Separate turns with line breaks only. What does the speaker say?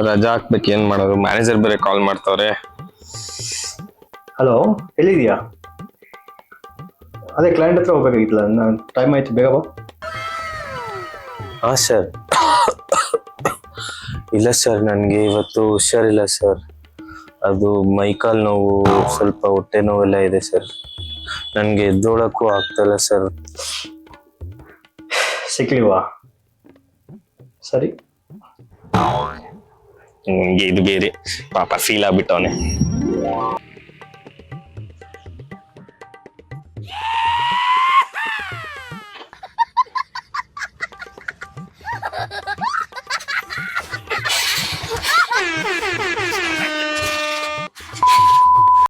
ರಜಾ ಹಾಕ್ಬೇಕು, ಏನ್ ಮಾಡೋದು? ಮ್ಯಾನೇಜರ್ ಬೇರೆ ಕಾಲ್ ಮಾಡ್ತಾವ್ರೆ.
ಹಲೋ, ಎಲ್ಲಿದ್ಯಾ? ಅದೇ ಕ್ಲೈಂಟ್ ಹತ್ರ ಹೋಗ್ಬೇಕಾಗಿತ್ತಲ್ಲ, ನಾನು ಟೈಮ್ ಆಯ್ತು, ಬೇಗ ಬಾ.
ಹಾ ಸರ್. ಇಲ್ಲ ಸರ್, ನನಗೆ ಇವತ್ತು ಹುಷಾರಿಲ್ಲ ಸರ್. ಅದು ಮೈಕಾಲ್ ನೋವು, ಸ್ವಲ್ಪ ಹೊಟ್ಟೆ ನೋವೆಲ್ಲ ಇದೆ ಸರ್. ನನಗೆ ಎದ್ದೋಳಕ್ಕೂ ಆಗ್ತಾಯಿಲ್ಲ ಸರ್.
ಸಿಕ್ಲಿವಾ? ಸರಿ.
ಇದು ಬೇರೆ ಪಾಪ ಫೀಲ್ ಆಗ್ಬಿಟ್ಟವನೆ.